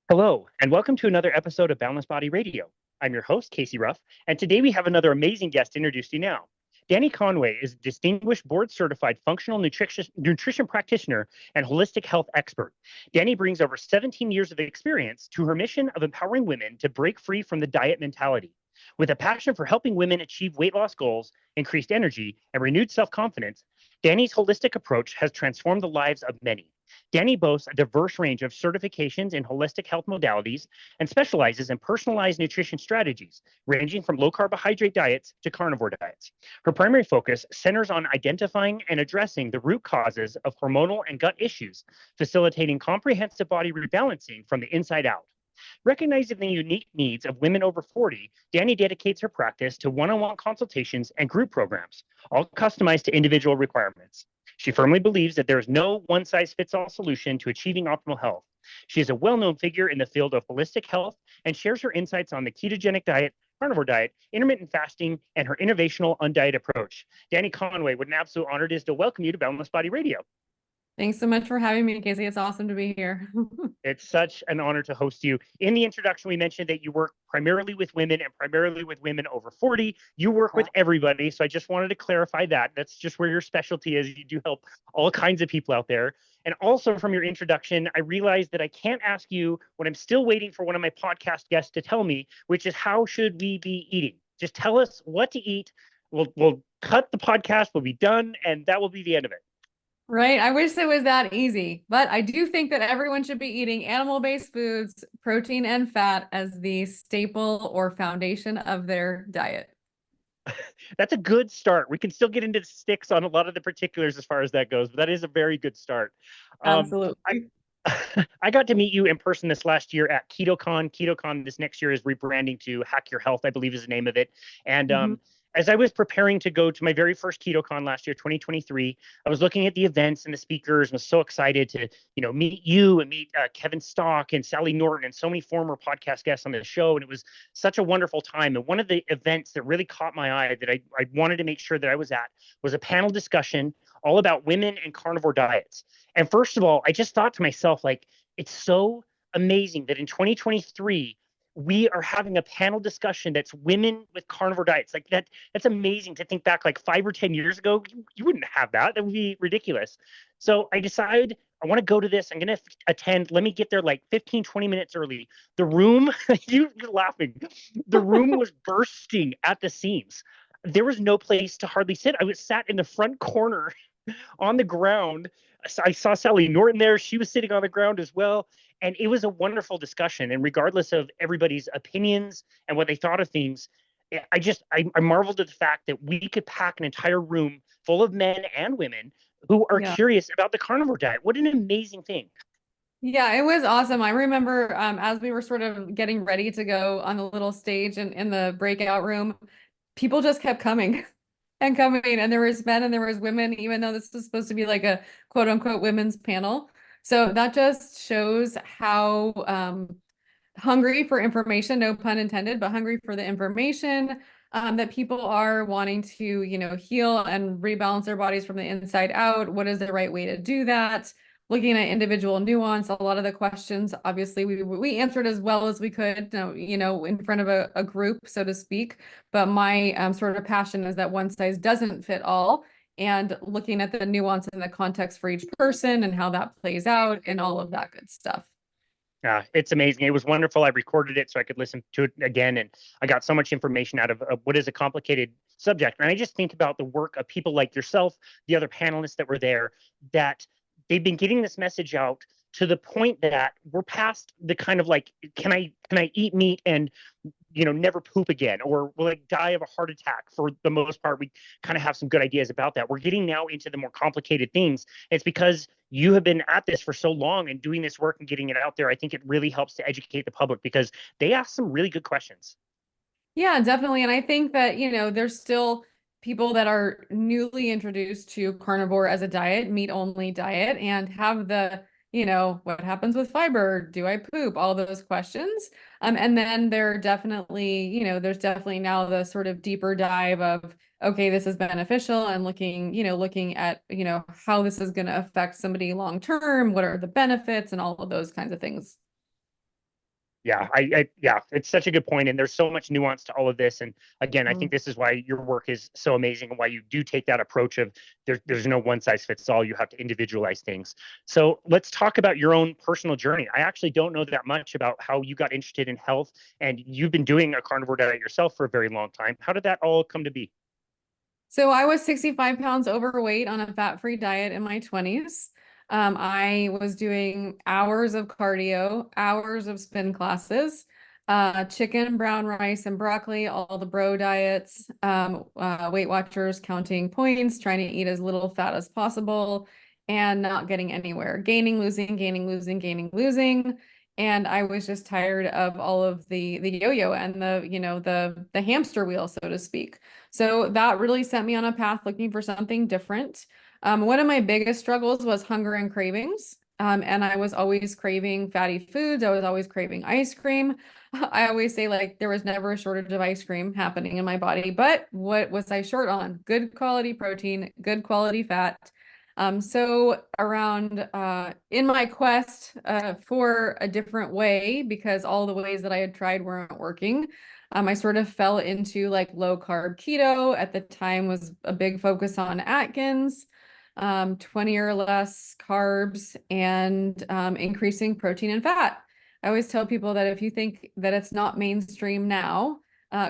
Hello, and welcome to another episode of Boundless Body Radio. I'm your host, Casey Ruff, and today we have another amazing guest to introduce you now. Dani Conway is a distinguished board certified functional nutrition practitioner and holistic health expert. Dani brings over 17 years of experience to her mission of empowering women to break free from the diet mentality. With a passion for helping women achieve weight loss goals, increased energy, and renewed self confidence, Dani's holistic approach has transformed the lives of many. Dani boasts a diverse range of certifications in holistic health modalities and specializes in personalized nutrition strategies, ranging from low carbohydrate diets to carnivore diets. Her primary focus centers on identifying and addressing the root causes of hormonal and gut issues, facilitating comprehensive body rebalancing from the inside out. Recognizing the unique needs of women over 40, Dani dedicates her practice to one-on-one consultations and group programs, all customized to individual requirements. She firmly believes that there is no one-size-fits-all solution to achieving optimal health. She is a well-known figure in the field of holistic health and shares her insights on the ketogenic diet, carnivore diet, intermittent fasting, and her innovational undiet approach. Dani Conway, what an absolute honor it is to welcome you to Boundless Body Radio. Thanks so much for having me, Casey. It's awesome to be here. It's such an honor to host you. In the introduction, we mentioned that you work primarily with women and primarily with women over 40. You work with everybody. So I just wanted to clarify that. That's just where your specialty is. You do help all kinds of people out there. And also from your introduction, I realized that I can't ask you what I'm still waiting for one of my podcast guests to tell me, which is how should we be eating? Just tell us what to eat. We'll cut the podcast, we'll be done, and that will be the end of it. Right. I wish it was that easy, but I do think that everyone should be eating animal-based foods, protein and fat as the staple or foundation of their diet. That's a good start. We can still get into the sticks on a lot of the particulars as far as that goes, but that is a very good start. Absolutely. I got to meet you in person this last year at Ketocon. Ketocon this next year is rebranding to Hack Your Health, I believe is the name of it. And as I was preparing to go to my very first Ketocon last year, 2023, I was looking at the events and the speakers and was so excited to, meet you and meet Kevin Stock and Sally Norton and so many former podcast guests on the show. And it was such a wonderful time. And one of the events that really caught my eye that I wanted to make sure that I was at was a panel discussion all about women and carnivore diets. And first of all, I just thought to myself, like, it's so amazing that in 2023, we are having a panel discussion that's women with carnivore diets. Like that's amazing to think back like 5 or 10 years ago. You wouldn't have that. That would be ridiculous. So I decided I want to go to this. I'm going to attend. Let me get there like 15, 20 minutes early. The room, you're laughing. The room was bursting at the seams. There was no place to hardly sit. I was sat in the front corner on the ground. I saw Sally Norton there. She was sitting on the ground as well. And it was a wonderful discussion. And regardless of everybody's opinions and what they thought of things, I marveled at the fact that we could pack an entire room full of men and women who are curious about the carnivore diet. What an amazing thing. Yeah, it was awesome. I remember as we were sort of getting ready to go on the little stage and in the breakout room, people just kept coming. And coming, and there was men and there was women, even though this was supposed to be like a quote unquote women's panel. So that just shows how hungry for information, no pun intended, but hungry for the information that people are wanting to, heal and rebalance their bodies from the inside out. What is the right way to do that? Looking at individual nuance, a lot of the questions, obviously, we answered as well as we could, in front of a group, so to speak. But my sort of passion is that one size doesn't fit all, and looking at the nuance and the context for each person and how that plays out and all of that good stuff. It's amazing. It was wonderful. I recorded it so I could listen to it again, and I got so much information out of what is a complicated subject. And I just think about the work of people like yourself, the other panelists that were there, that they've been getting this message out to the point that we're past the kind of like, can I eat meat and never poop again, or will I die of a heart attack? For the most part, we kind of have some good ideas about that. We're getting now into the more complicated things. It's because you have been at this for so long and doing this work and getting it out there. I think it really helps to educate the public because they ask some really good questions. Yeah, definitely. And I think that, there's still people that are newly introduced to carnivore as a diet, meat only diet, and have the, what happens with fiber? Do I poop? All those questions. And then there's definitely now the sort of deeper dive of, okay, this is beneficial, and looking at, how this is going to affect somebody long term. What are the benefits and all of those kinds of things. Yeah, it's such a good point, and there's so much nuance to all of this. And again, I Mm. think this is why your work is so amazing, and why you do take that approach of there's no one size fits all. You have to individualize things. So let's talk about your own personal journey. I actually don't know that much about how you got interested in health, and you've been doing a carnivore diet yourself for a very long time. How did that all come to be? So I was 65 pounds overweight on a fat-free diet in my 20s. I was doing hours of cardio, hours of spin classes, chicken, brown rice, and broccoli, all the bro diets, Weight Watchers counting points, trying to eat as little fat as possible, and not getting anywhere. Gaining, losing, gaining, losing, gaining, losing. And I was just tired of all of the yo-yo and the hamster wheel, so to speak. So that really sent me on a path looking for something different. One of my biggest struggles was hunger and cravings. And I was always craving fatty foods. I was always craving ice cream. I always say like there was never a shortage of ice cream happening in my body. But what was I short on? Good quality protein, good quality fat. So around in my quest for a different way, because all the ways that I had tried weren't working, I sort of fell into like low carb keto. At the time was a big focus on Atkins, 20 or less carbs, and increasing protein and fat. I always tell people that if you think that it's not mainstream now,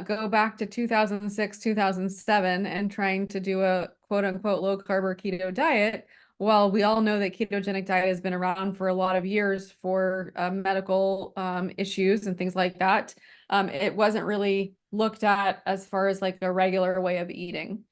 go back to 2006, 2007 and trying to do a quote unquote low carb or keto diet. Well, we all know that ketogenic diet has been around for a lot of years for medical issues and things like that. It wasn't really looked at as far as like a regular way of eating.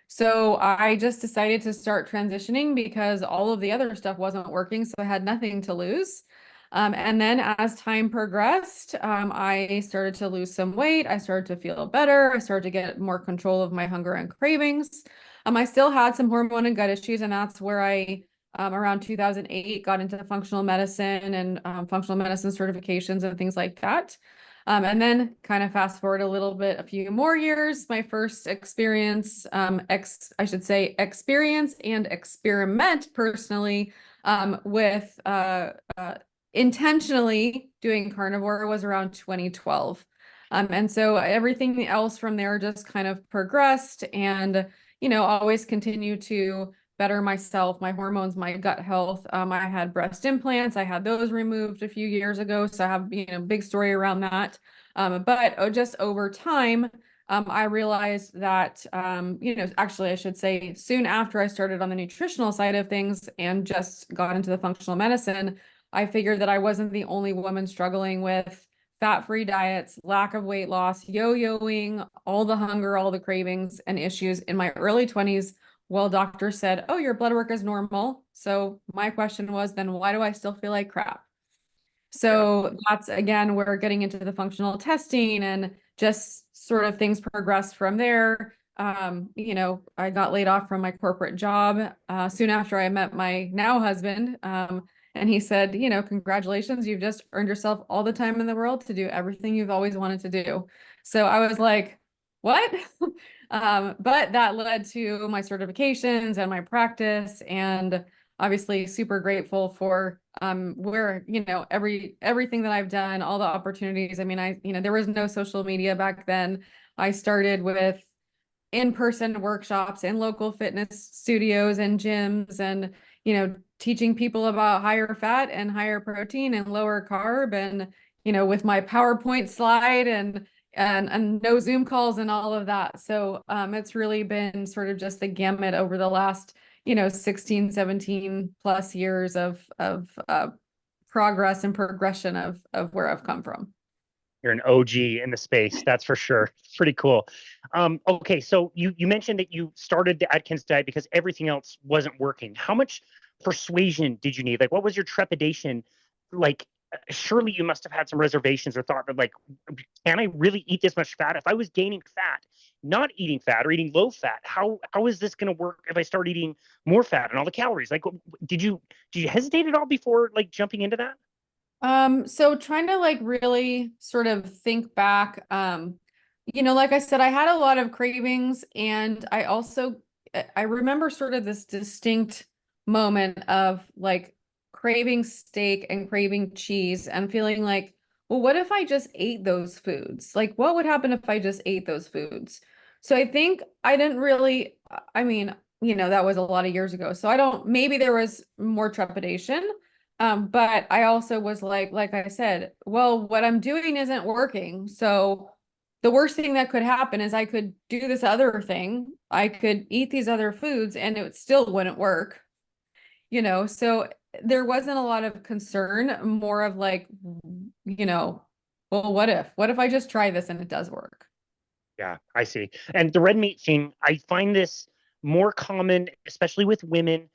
So I just decided to start transitioning because all of the other stuff wasn't working, so I had nothing to lose. And then as time progressed, I started to lose some weight. I started to feel better. I started to get more control of my hunger and cravings. I still had some hormone and gut issues, and that's where I, around 2008, got into functional medicine and functional medicine certifications and things like that. And then kind of fast forward a little bit, a few more years, my first experience, I should say experience and experiment personally with intentionally doing carnivore was around 2012. And so everything else from there just kind of progressed and, always continue to better myself, my hormones, my gut health. I had breast implants. I had those removed a few years ago. So I have, big story around that. But just over time, I realized that, actually, I should say soon after I started on the nutritional side of things and just got into the functional medicine, I figured that I wasn't the only woman struggling with fat-free diets, lack of weight loss, yo-yoing, all the hunger, all the cravings and issues in my early 20s. Well, doctor said, oh, your blood work is normal. So my question was, then why do I still feel like crap? Yeah. So that's again, we're getting into the functional testing and just sort of things progressed from there. I got laid off from my corporate job soon after I met my now husband. And he said, congratulations, you've just earned yourself all the time in the world to do everything you've always wanted to do. So I was like, what? But that led to my certifications and my practice, and obviously super grateful for where, everything that I've done, all the opportunities. I mean, there was no social media back then. I started with in-person workshops in local fitness studios and gyms, and teaching people about higher fat and higher protein and lower carb, and with my PowerPoint slide and no Zoom calls and all of that. So it's really been sort of just the gamut over the last 16 17 plus years of progress and progression of where I've come from. You're an OG in the space, that's for sure. It's pretty cool. Okay, so you mentioned that you started the Atkins diet because everything else wasn't working. How much persuasion did you need? Like, what was your trepidation? Like, surely you must have had some reservations or thought that, like, can I really eat this much fat? If I was gaining fat, not eating fat or eating low fat, how is this going to work if I start eating more fat and all the calories? Like, did you hesitate at all before like jumping into that? So trying to like really sort of think back, like I said, I had a lot of cravings, and I remember sort of this distinct moment of like craving steak and craving cheese and feeling like, well, what if I just ate those foods? Like, what would happen if I just ate those foods? So I think I didn't really, I mean, that was a lot of years ago. So I don't, maybe there was more trepidation. But I also was like I said, well, what I'm doing isn't working. So the worst thing that could happen is I could do this other thing. I could eat these other foods and it still wouldn't work, So there wasn't a lot of concern, more of like, well, what if I just try this and it does work? Yeah, I see. And the red meat thing, I find this more common, especially with women.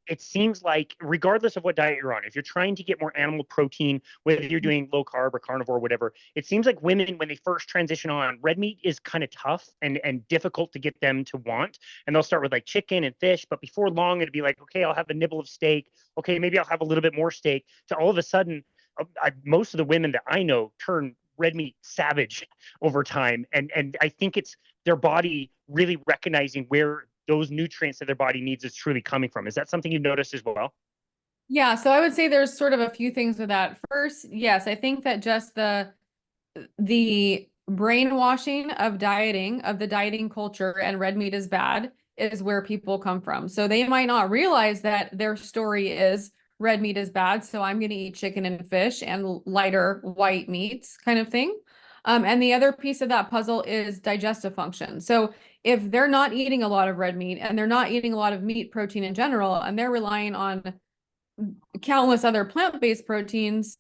It seems like regardless of what diet you're on, if you're trying to get more animal protein, whether you're doing low carb or carnivore or whatever, it seems like women, when they first transition on, red meat is kind of tough and difficult to get them to want. And they'll start with like chicken and fish, but before long, it'd be like, okay, I'll have a nibble of steak. Okay, maybe I'll have a little bit more steak. To all of a sudden, most of the women that I know turn red meat savage over time, and I think it's their body really recognizing where those nutrients that their body needs is truly coming from. Is that something you've noticed as well? Yeah, so I would say there's sort of a few things with that. First, yes, I think that just the brainwashing of dieting, of the dieting culture, and red meat is bad, is where people come from. So they might not realize that their story is red meat is bad, so I'm going to eat chicken and fish and lighter white meats kind of thing. And the other piece of that puzzle is digestive function. So if they're not eating a lot of red meat and they're not eating a lot of meat protein in general, and they're relying on countless other plant-based proteins,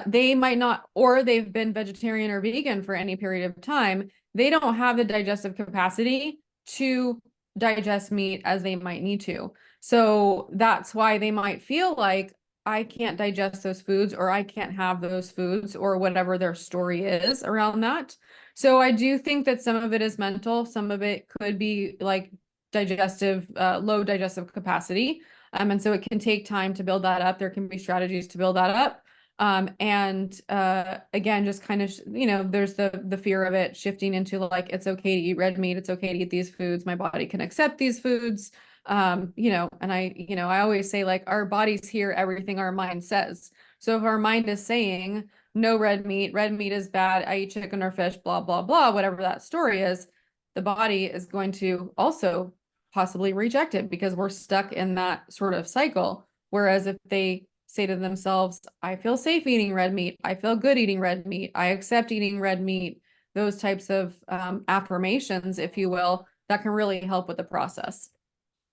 they might not, or they've been vegetarian or vegan for any period of time, they don't have the digestive capacity to digest meat as they might need to. So that's why they might feel like I can't digest those foods, or I can't have those foods, or whatever their story is around that. So I do think that some of it is mental, some of it could be like low digestive capacity. And so it can take time to build that up. There can be strategies to build that up. Again, just kind of, there's the fear of it shifting into like, it's okay to eat red meat. It's okay to eat these foods. My body can accept these foods. And I always say like our bodies hear everything our mind says. So if our mind is saying no red meat is bad, I eat chicken or fish, blah, blah, blah, whatever that story is, the body is going to also possibly reject it because we're stuck in that sort of cycle. Whereas if they say to themselves, I feel safe eating red meat, I feel good eating red meat, I accept eating red meat, those types of affirmations, if you will, that can really help with the process.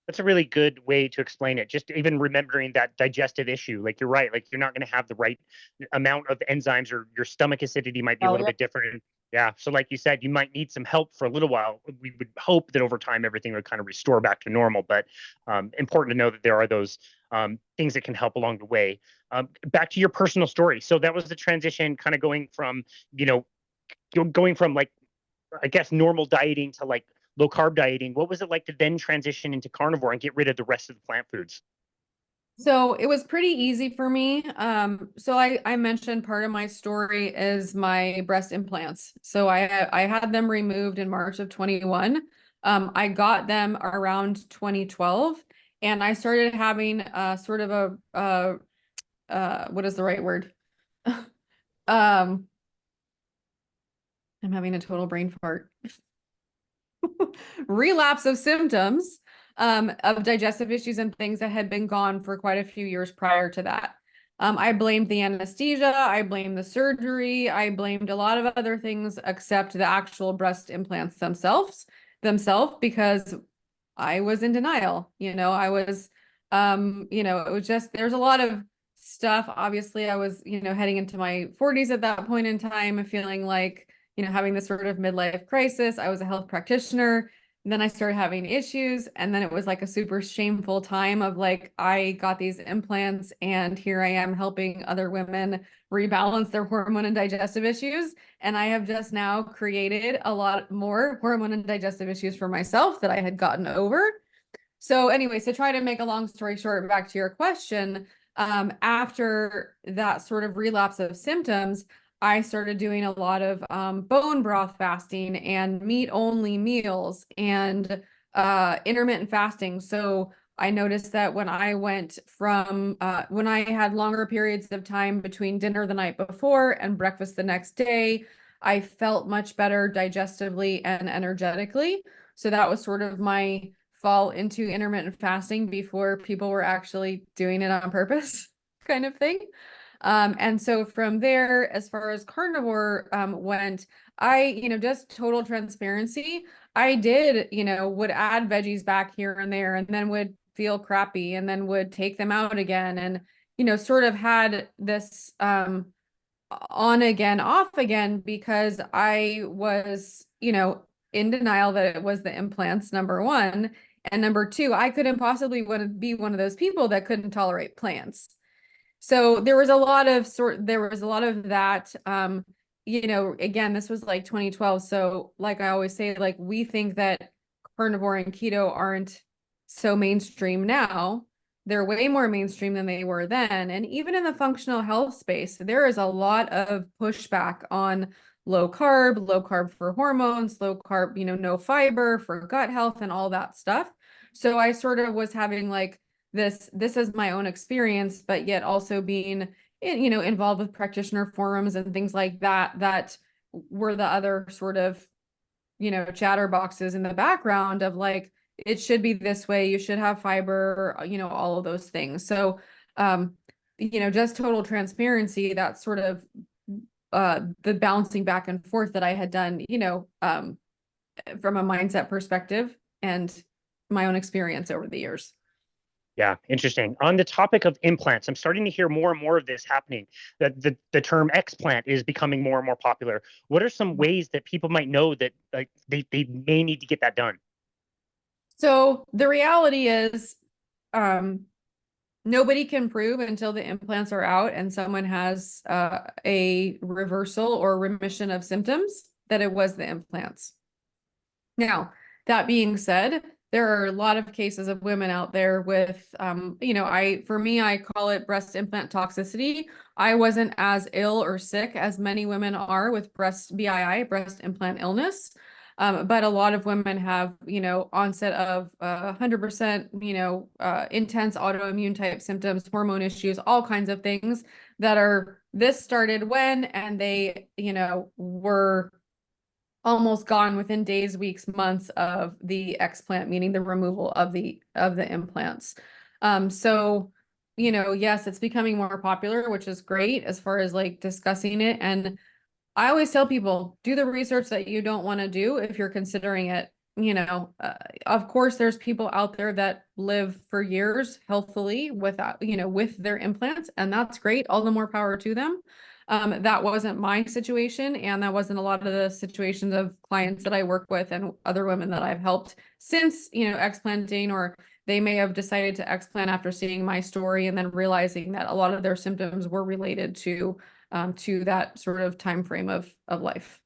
That's a really good way to explain it. Just even remembering that digestive issue. Like you're right. Like you're not going to have the right amount of enzymes, or your stomach acidity might be a little bit different. Yeah. So like you said, you might need some help for a little while. We would hope that over time everything would kind of restore back to normal. But important to know that there are those things that can help along the way. Back to your personal story. So that was the transition, kind of going from, going from like, I guess, normal dieting to like low carb dieting. What was it like to then transition into carnivore and get rid of the rest of the plant foods? So it was pretty easy for me. So I mentioned part of my story is my breast implants. So I had them removed in March of 21. I got them around 2012, and I started having sort of what is the right word? Um, I'm having a total brain fart. Relapse of symptoms of digestive issues and things that had been gone for quite a few years prior to that. I blamed the anesthesia, I blamed the surgery, I blamed a lot of other things except the actual breast implants themselves, because I was in denial. I was, it was just, there's a lot of stuff. Obviously, I was, heading into my 40s at that point in time, feeling like, having this sort of midlife crisis. I was a health practitioner. And then I started having issues. And then it was like a super shameful time of like, I got these implants and here I am helping other women rebalance their hormone and digestive issues. And I have just now created a lot more hormone and digestive issues for myself that I had gotten over. So anyway, so try to make a long story short, back to your question, after that sort of relapse of symptoms, I started doing a lot of bone broth fasting and meat only meals and intermittent fasting. So I noticed that when I went from when I had longer periods of time between dinner the night before and breakfast the next day, I felt much better digestively and energetically. So that was sort of my fall into intermittent fasting before people were actually doing it on purpose, kind of thing. And so from there, as far as carnivore went, just total transparency, I did, would add veggies back here and there, and then would feel crappy and then would take them out again. And, sort of had this on again, off again, because I was, in denial that it was the implants, number one. And number two, I couldn't possibly want to be one of those people that couldn't tolerate plants. So there was a lot of that. Again, this was like 2012. So like I always say, like we think that carnivore and keto aren't so mainstream now. They're way more mainstream than they were then. And even in the functional health space, there is a lot of pushback on low carb for hormones, low carb, no fiber for gut health and all that stuff. So I sort of was having like this is my own experience, but yet also being, involved with practitioner forums and things like that, that were the other sort of, chatter boxes in the background of like, it should be this way, you should have fiber, all of those things. So, just total transparency, that's sort of the bouncing back and forth that I had done, from a mindset perspective and my own experience over the years. Yeah, interesting. On the topic of implants, I'm starting to hear more and more of this happening. That the term explant is becoming more and more popular. What are some ways that people might know that like they may need to get that done? So the reality is, nobody can prove until the implants are out and someone has a reversal or remission of symptoms that it was the implants. Now, that being said, there are a lot of cases of women out there with, for me, I call it breast implant toxicity. I wasn't as ill or sick as many women are with BII, breast implant illness. But a lot of women have, onset of 100%, intense autoimmune type symptoms, hormone issues, all kinds of things that are, this started when, and they, were almost gone within days, weeks, months of the explant, meaning the removal of the implants. So, yes, it's becoming more popular, which is great as far as like discussing it. And I always tell people, do the research that you don't want to do if you're considering it. Of course, there's people out there that live for years healthily without, with their implants, and that's great. All the more power to them. That wasn't my situation, and that wasn't a lot of the situations of clients that I work with and other women that I've helped since, explanting, or they may have decided to explant after seeing my story and then realizing that a lot of their symptoms were related to that sort of time frame of life.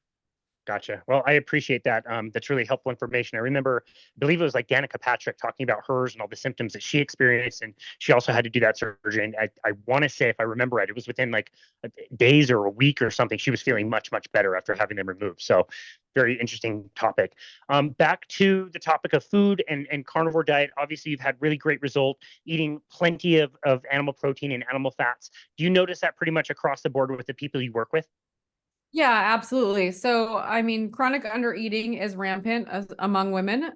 Gotcha. Well, I appreciate that. That's really helpful information. I remember, I believe it was like Danica Patrick talking about hers and all the symptoms that she experienced, and she also had to do that surgery. And I want to say, if I remember right, it was within like days or a week or something. She was feeling much, much better after having them removed. So, very interesting topic. Back to the topic of food and carnivore diet. Obviously, you've had really great result eating plenty of animal protein and animal fats. Do you notice that pretty much across the board with the people you work with? Yeah, absolutely. So, I mean, chronic undereating is rampant among women,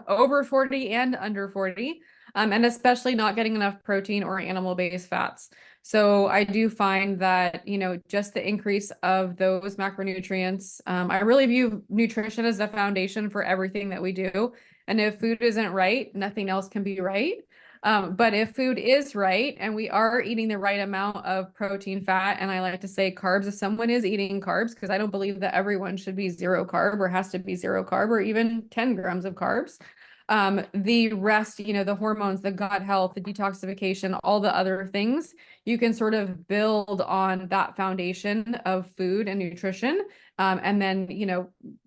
over 40 and under 40, and especially not getting enough protein or animal-based fats. So I do find that, just the increase of those macronutrients, I really view nutrition as the foundation for everything that we do. And if food isn't right, nothing else can be right. But if food is right and we are eating the right amount of protein, fat, and I like to say carbs, if someone is eating carbs, because I don't believe that everyone should be zero carb or has to be zero carb or even 10 grams of carbs. The rest, the hormones, the gut health, the detoxification, all the other things, you can sort of build on that foundation of food and nutrition. And then,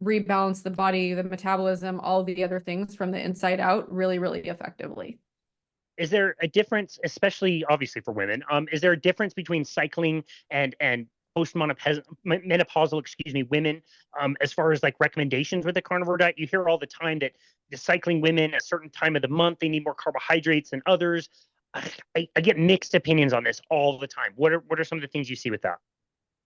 rebalance the body, the metabolism, all the other things from the inside out really, really effectively. Is there a difference, especially obviously for women? Is there a difference between cycling and postmenopausal, women, as far as like recommendations with the carnivore diet. You hear all the time that the cycling women a certain time of the month, they need more carbohydrates than others. I get mixed opinions on this all the time. What are some of the things you see with that?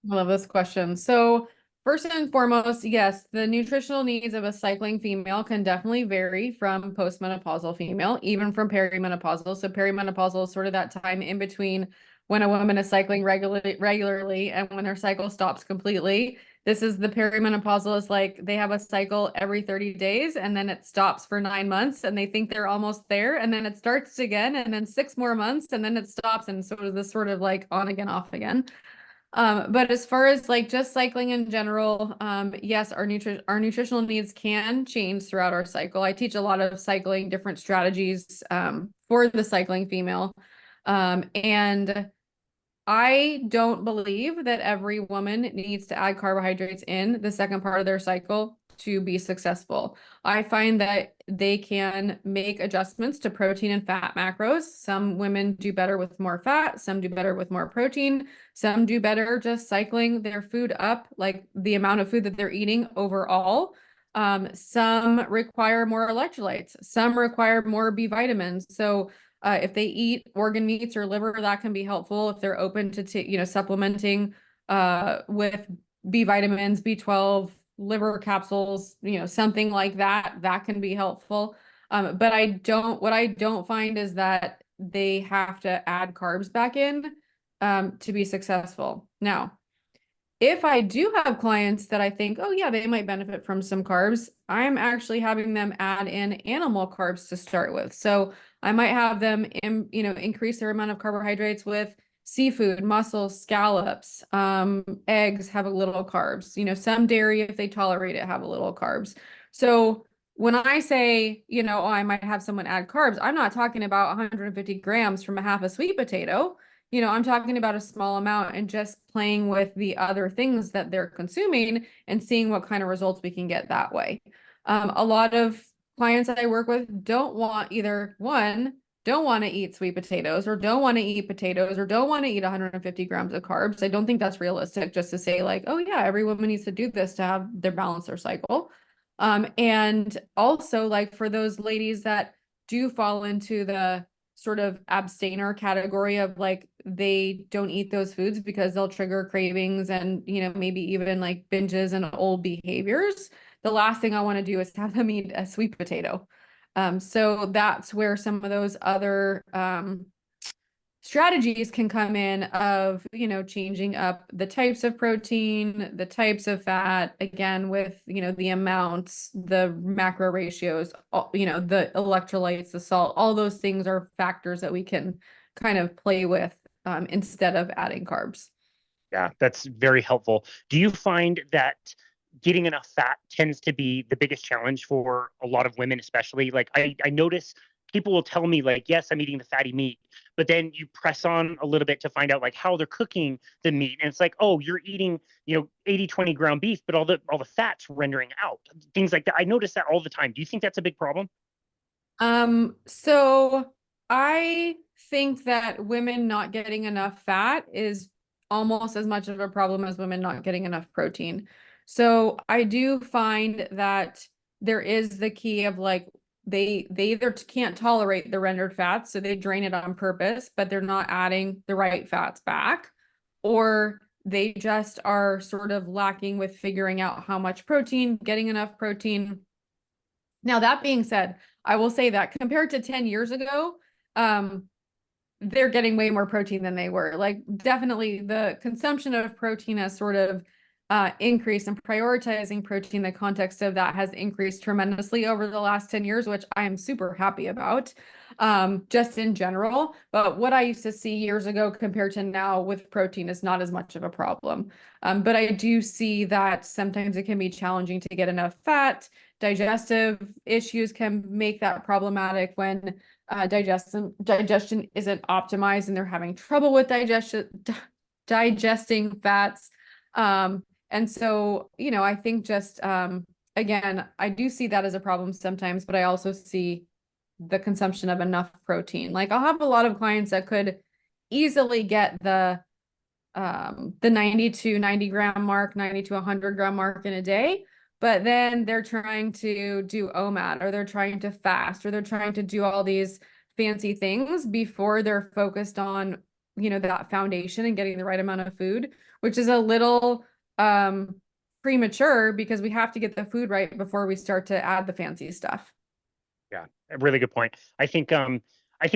I love this question. So first and foremost, yes, the nutritional needs of a cycling female can definitely vary from postmenopausal female, even from perimenopausal. So perimenopausal is sort of that time in between when a woman is cycling regularly and when her cycle stops completely. This is the perimenopausal is like they have a cycle every 30 days and then it stops for 9 months and they think they're almost there and then it starts again and then 6 more months and then it stops and so is this sort of like on again, off again. But as far as like just cycling in general, yes, our nutritional needs can change throughout our cycle. I teach a lot of cycling, different strategies for the cycling female. And I don't believe that every woman needs to add carbohydrates in the second part of their cycle to be successful. I find that they can make adjustments to protein and fat macros. Some women do better with more fat, some do better with more protein, some do better just cycling their food up, like the amount of food that they're eating overall. Some require more electrolytes, some require more B vitamins. So if they eat organ meats or liver, that can be helpful if they're open to supplementing with B vitamins, B12, liver capsules, something like that, that can be helpful. But what I don't find is that they have to add carbs back in to be successful. Now, if I do have clients that I think, oh yeah, they might benefit from some carbs, I'm actually having them add in animal carbs to start with. So I might have them, increase their amount of carbohydrates with seafood, mussels, scallops, eggs have a little carbs, some dairy, if they tolerate it, have a little carbs. So when I say, oh, I might have someone add carbs, I'm not talking about 150 grams from a half a sweet potato. I'm talking about a small amount and just playing with the other things that they're consuming and seeing what kind of results we can get that way. A lot of clients that I work with don't want to eat sweet potatoes or don't want to eat potatoes or don't want to eat 150 grams of carbs. I don't think that's realistic just to say like, oh yeah, every woman needs to do this to have their balance their cycle. And also like for those ladies that do fall into the sort of abstainer category of like they don't eat those foods because they'll trigger cravings and maybe even like binges and old behaviors. The last thing I want to do is have them eat a sweet potato. So that's where some of those other strategies can come in of, changing up the types of protein, the types of fat, again, with, the amounts, the macro ratios, the electrolytes, the salt, all those things are factors that we can kind of play with instead of adding carbs. Yeah, that's very helpful. Do you find that getting enough fat tends to be the biggest challenge for a lot of women, especially? Like I notice people will tell me like, yes, I'm eating the fatty meat, but then you press on a little bit to find out like how they're cooking the meat. And it's like, oh, you're eating, 80-20 ground beef, but all the fat's rendering out. Things like that. I notice that all the time. Do you think that's a big problem? So I think that women not getting enough fat is almost as much of a problem as women not getting enough protein. So I do find that there is the key of like they either can't tolerate the rendered fats, so they drain it on purpose, but they're not adding the right fats back, or they just are sort of lacking with figuring out how much protein, getting enough protein. Now, that being said, I will say that compared to 10 years ago, they're getting way more protein than they were. Like definitely the consumption of protein has sort of increased, and prioritizing protein in the context of that has increased tremendously over the last 10 years, which I am super happy about, just in general. But what I used to see years ago compared to now with protein is not as much of a problem. But I do see that sometimes it can be challenging to get enough fat. Digestive issues can make that problematic when digestion isn't optimized and they're having trouble with digesting fats. And so, I think just, again, I do see that as a problem sometimes, but I also see the consumption of enough protein. Like I'll have a lot of clients that could easily get the the 90 to 90 gram mark, 90 to 100 gram mark in a day. But then they're trying to do OMAD, or they're trying to fast, or they're trying to do all these fancy things before they're focused on, you know, that foundation and getting the right amount of food, which is a little premature, because we have to get the food right before we start to add the fancy stuff. Yeah, a really good point. I think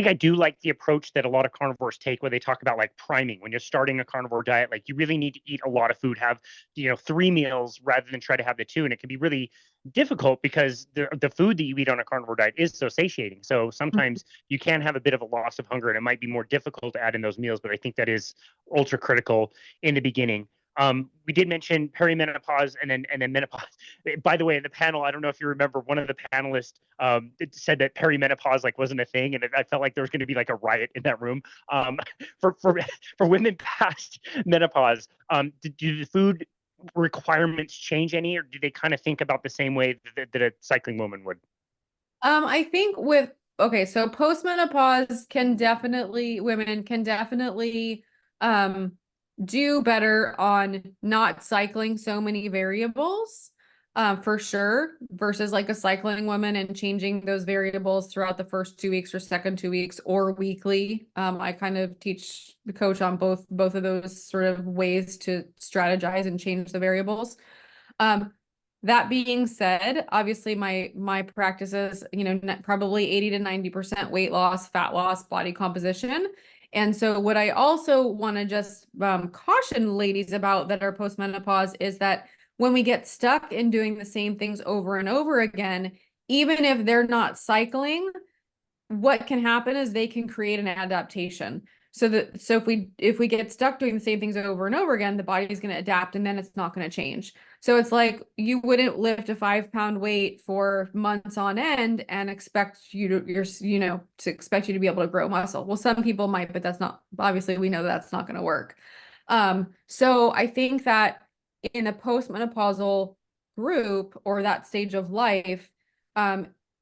I do like the approach that a lot of carnivores take, where they talk about like priming. When you're starting a carnivore diet, like you really need to eat a lot of food, have, you know, 3 meals rather than try to have the two. And it can be really difficult because the food that you eat on a carnivore diet is so satiating. So sometimes you can have a bit of a loss of hunger, and it might be more difficult to add in those meals. But I think that is ultra critical in the beginning. We did mention perimenopause and then menopause. By the way, in the panel, I don't know if you remember, one of the panelists said that perimenopause like wasn't a thing, and I felt like there was going to be like a riot in that room. For for women past menopause, do the food requirements change any, or do they kind of think about the same way that a cycling woman would? I think with okay, so postmenopause can definitely women can definitely do better on not cycling so many variables, for sure, versus like a cycling woman and changing those variables throughout the first 2 weeks or second 2 weeks or weekly. I kind of teach the coach on both of those sort of ways to strategize and change the variables. That being said, obviously my practices, you know, probably 80 to 90% weight loss, fat loss, body composition. And so what I also want to just caution ladies about that are postmenopause is that when we get stuck in doing the same things over and over again, even if they're not cycling, what can happen is they can create an adaptation. So if we get stuck doing the same things over and over again, the body is going to adapt, and then it's not going to change. So it's like you wouldn't lift a 5 pound weight for months on end and expect you to expect you to be able to grow muscle. Well, some people might, but that's not, obviously we know that's not going to work. So I think that in a postmenopausal group or that stage of life,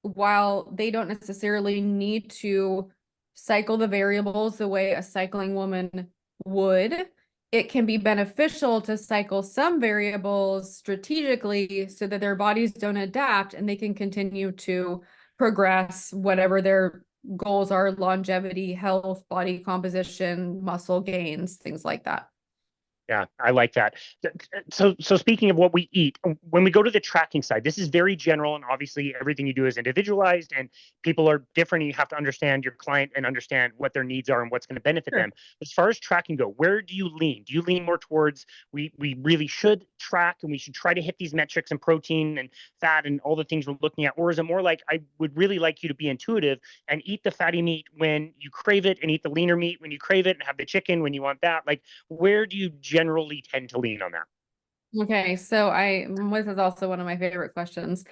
while they don't necessarily need to cycle the variables the way a cycling woman would, it can be beneficial to cycle some variables strategically so that their bodies don't adapt and they can continue to progress whatever their goals are: longevity, health, body composition, muscle gains, things like that. Yeah, I like that. So speaking of what we eat, when we go to the tracking side, this is very general, and obviously everything you do is individualized, and people are different. And you have to understand your client and understand what their needs are and what's going to benefit them. As far as tracking go, where do you lean? Do you lean more towards we really should track and we should try to hit these metrics and protein and fat and all the things we're looking at, or is it more like I would really like you to be intuitive and eat the fatty meat when you crave it, and eat the leaner meat when you crave it, and have the chicken when you want that? Like, where do you generally tend to lean on that? Okay, so this is also one of my favorite questions.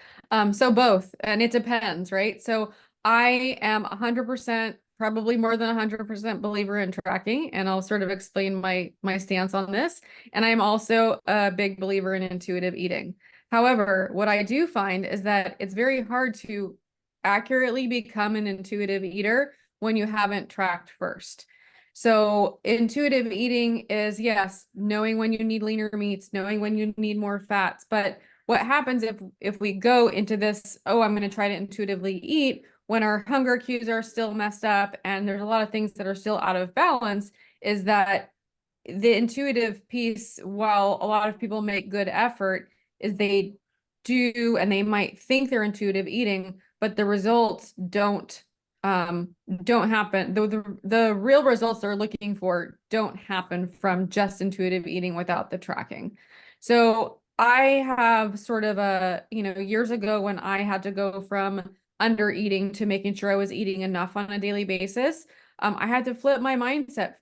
So both, and it depends, right? So I am 100%, probably more than 100% believer in tracking, and I'll sort of explain my stance on this. And I'm also a big believer in intuitive eating. However, what I do find is that it's very hard to accurately become an intuitive eater when you haven't tracked first. So intuitive eating is, yes, knowing when you need leaner meats, knowing when you need more fats. But what happens if we go into this, oh, I'm going to try to intuitively eat, when our hunger cues are still messed up and there's a lot of things that are still out of balance, is that the intuitive piece, while a lot of people make good effort, is they do, and they might think they're intuitive eating, but the results don't happen. The real results they're looking for don't happen from just intuitive eating without the tracking. So I have sort of years ago when I had to go from under eating to making sure I was eating enough on a daily basis, I had to flip my mindset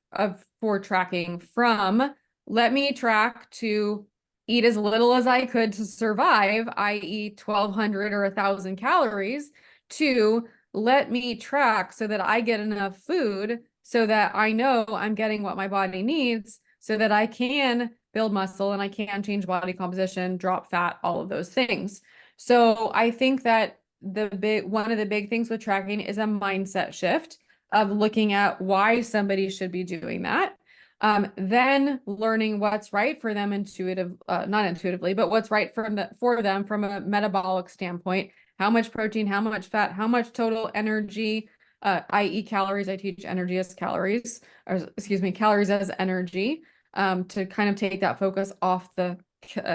for tracking from let me track to eat as little as I could to survive, i.e. 1,200 or 1,000 calories, to let me track so that I get enough food so that I know I'm getting what my body needs so that I can build muscle and I can change body composition, drop fat, all of those things. So I think that one of the big things with tracking is a mindset shift of looking at why somebody should be doing that. Then learning what's right for them not intuitively, but what's right for them from a metabolic standpoint. How much protein, how much fat, how much total energy, i.e. calories. I teach energy as calories, or excuse me, calories as energy, to kind of take that focus off the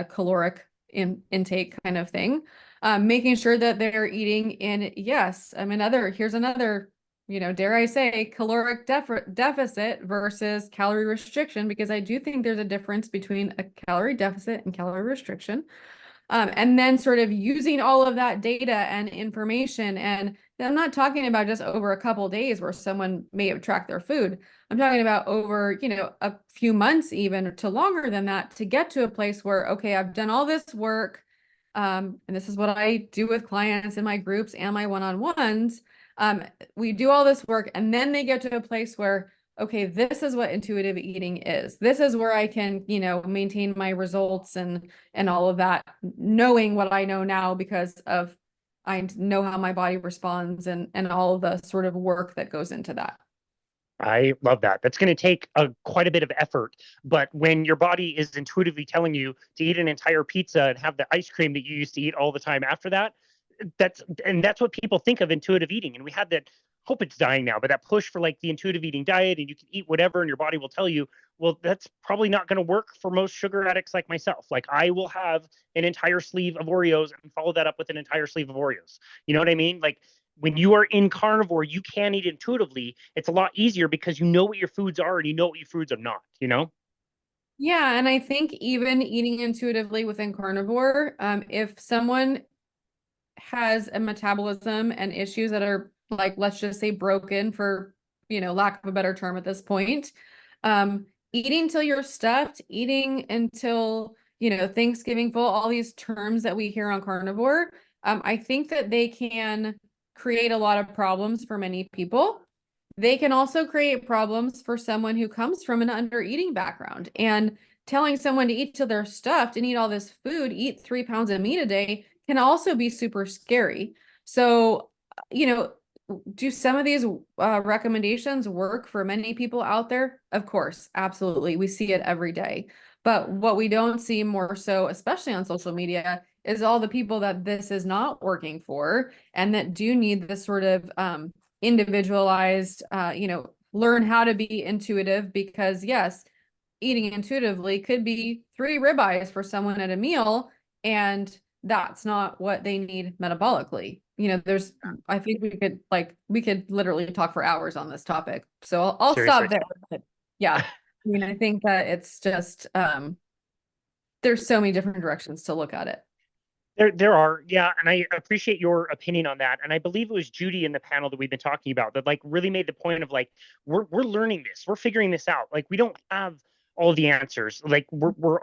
caloric intake kind of thing. Making sure that they're eating in, yes, I mean, here's another, dare I say, caloric deficit versus calorie restriction, because I do think there's a difference between a calorie deficit and calorie restriction. And then sort of using all of that data and information. And I'm not talking about just over a couple of days where someone may have tracked their food. I'm talking about over, a few months, even to longer than that, to get to a place where, okay, I've done all this work. And this is what I do with clients in my groups and my one-on-ones. We do all this work, and then they get to a place where, okay, this is what intuitive eating is. This is where I can, maintain my results and all of that, knowing what I know now because of I know how my body responds and all of the sort of work that goes into that. I love that. That's going to take quite a bit of effort. But when your body is intuitively telling you to eat an entire pizza and have the ice cream that you used to eat all the time after that, that's what people think of intuitive eating. And we had that, hope it's dying now, but that push for like the intuitive eating diet, and you can eat whatever and your body will tell you, well, that's probably not going to work for most sugar addicts like myself. Like I will have an entire sleeve of Oreos and follow that up with an entire sleeve of Oreos. You know what I mean? Like when you are in carnivore, you can eat intuitively. It's a lot easier because you know what your foods are and you know what your foods are not, you know? Yeah, and I think even eating intuitively within carnivore, if someone has a metabolism and issues that are like, let's just say broken for, lack of a better term at this point, eating till you're stuffed, eating until, Thanksgiving full, all these terms that we hear on carnivore, I think that they can create a lot of problems for many people. They can also create problems for someone who comes from an undereating background, and telling someone to eat till they're stuffed and eat all this food, eat 3 pounds of meat a day, can also be super scary. So, do some of these recommendations work for many people out there? Of course, absolutely. We see it every day. But what we don't see more so, especially on social media, is all the people that this is not working for and that do need this sort of individualized, learn how to be intuitive, because yes, eating intuitively could be 3 ribeyes for someone at a meal, and that's not what they need metabolically. I think we could literally talk for hours on this topic. So I'll Seriously. stop there. But yeah, I mean, I think that it's just, there's so many different directions to look at it. There are, yeah, and I appreciate your opinion on that. And I believe it was Judy in the panel that we've been talking about that like really made the point of like we're learning this, we're figuring this out. Like we don't have all the answers. Like we're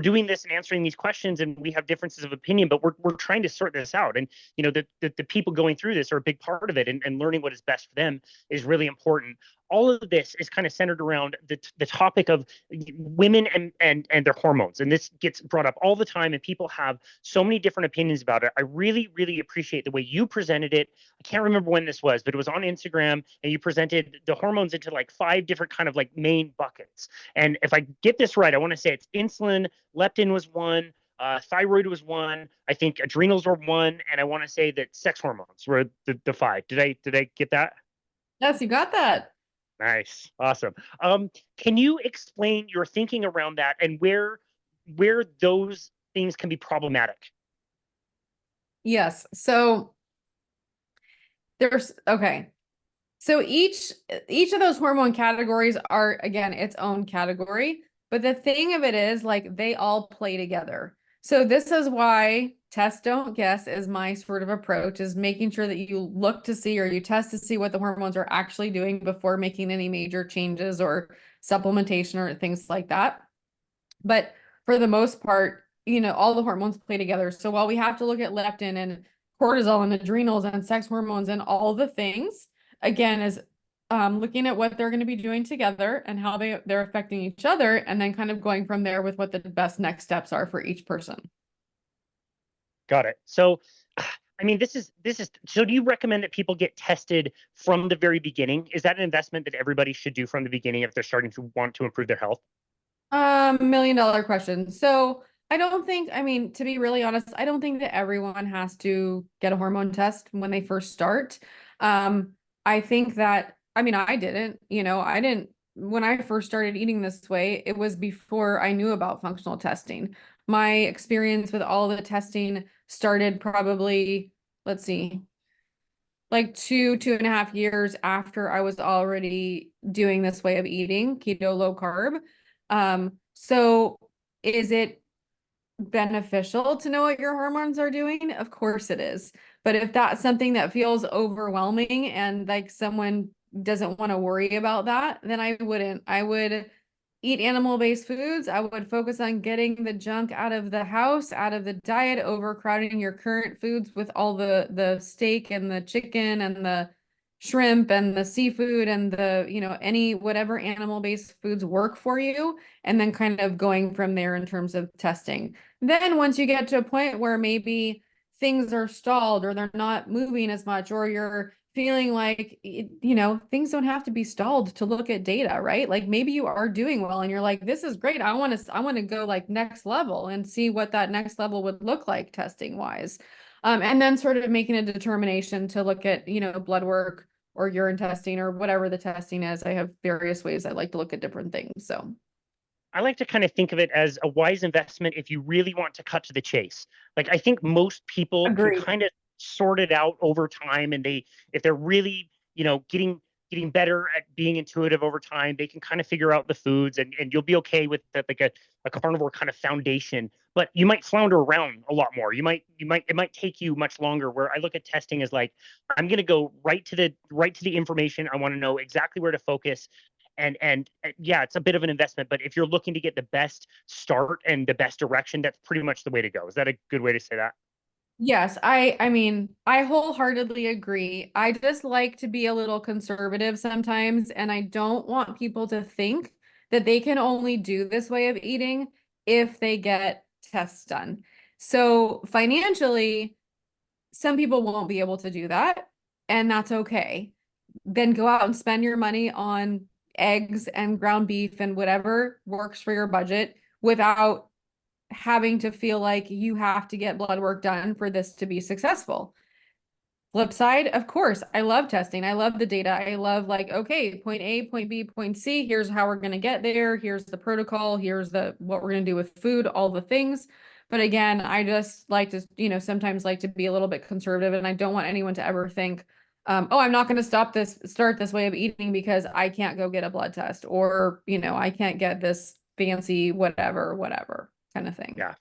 doing this and answering these questions, and we have differences of opinion, but we're trying to sort this out. And the people going through this are a big part of it, and learning what is best for them is really important. All of this is kind of centered around the topic of women and their hormones, and this gets brought up all the time, and people have so many different opinions about it. I really, really appreciate the way you presented it. I can't remember when this was, but it was on Instagram, and you presented the hormones into like 5 different kind of like main buckets. And if I get this right, I want to say it's insulin, leptin was one, thyroid was one, I think adrenals were one, and I want to say that sex hormones were the 5. Did I get that? Yes, you got that. Nice. Awesome. Can you explain your thinking around that and where those things can be problematic? Yes. So okay. So each of those hormone categories are, again, its own category. But the thing of it is, like, they all play together. So this is why test, don't guess is my sort of approach, is making sure that you look to see, or you test to see what the hormones are actually doing before making any major changes or supplementation or things like that. But for the most part, all the hormones play together. So while we have to look at leptin and cortisol and adrenals and sex hormones and all the things, again, is looking at what they're going to be doing together and how they're affecting each other, and then kind of going from there with what the best next steps are for each person. Got it. So I mean, this is so do you recommend that people get tested from the very beginning? Is that an investment that everybody should do from the beginning if they're starting to want to improve their health? $1 million question. So I don't think, I mean, to be really honest, I don't think that everyone has to get a hormone test when they first start. I think that, I mean, I didn't, I didn't, when I first started eating this way, it was before I knew about functional testing. My experience with all the testing started probably, let's see, like 2.5 years after I was already doing this way of eating, keto, low carb. So is it beneficial to know what your hormones are doing? Of course it is. But if that's something that feels overwhelming and like someone doesn't want to worry about that, then I wouldn't. I would eat animal-based foods. I would focus on getting the junk out of the house, out of the diet, overcrowding your current foods with all the steak and the chicken and the shrimp and the seafood and the, any whatever animal-based foods work for you, and then kind of going from there in terms of testing. Then once you get to a point where maybe things are stalled or they're not moving as much, or you're feeling like, things don't have to be stalled to look at data, right? Like maybe you are doing well and you're like, this is great. I want to go like next level and see what that next level would look like testing wise. And then sort of making a determination to look at, blood work or urine testing or whatever the testing is. I have various ways I like to look at different things. So I like to kind of think of it as a wise investment if you really want to cut to the chase. Like I think most people can agree. kind of sort it out over time, and if they're really, getting better at being intuitive over time, they can kind of figure out the foods, and you'll be okay with that, like a carnivore kind of foundation. But you might flounder around a lot more. It might take you much longer. Where I look at testing as like, I'm going to go right to the information. I want to know exactly where to focus, and yeah, it's a bit of an investment, but if you're looking to get the best start and the best direction, that's pretty much the way to go. Is that a good way to say that? Yes, I mean, I wholeheartedly agree. I just like to be a little conservative sometimes, and I don't want people to think that they can only do this way of eating if they get tests done. So financially, some people won't be able to do that, and that's okay. Then go out and spend your money on eggs and ground beef and whatever works for your budget without having to feel like you have to get blood work done for this to be successful. Flip side, of course, I love testing. I love the data. I love like, okay, point A, point B, point C, here's how we're going to get there. Here's the protocol. Here's what we're going to do with food, all the things. But again, I just like to, sometimes like to be a little bit conservative, and I don't want anyone to ever think, oh, I'm not going to start this way of eating because I can't go get a blood test, or, I can't get this fancy whatever kind of thing. Yeah,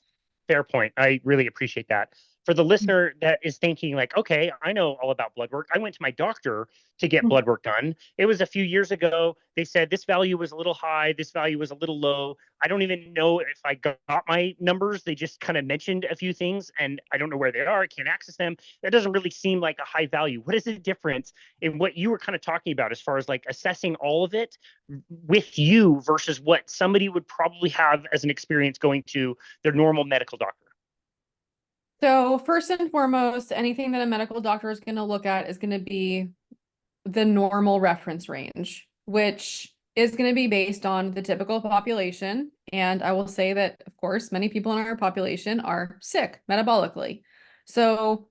fair point. I really appreciate that. For the listener that is thinking like, okay, I know all about blood work. I went to my doctor to get blood work done. It was a few years ago. They said this value was a little high, this value was a little low. I don't even know if I got my numbers. They just kind of mentioned a few things, and I don't know where they are. I can't access them. That doesn't really seem like a high value. What is the difference in what you were kind of talking about as far as like assessing all of it with you versus what somebody would probably have as an experience going to their normal medical doctor? So first and foremost, anything that a medical doctor is going to look at is going to be the normal reference range, which is going to be based on the typical population. And I will say that, of course, many people in our population are sick metabolically. So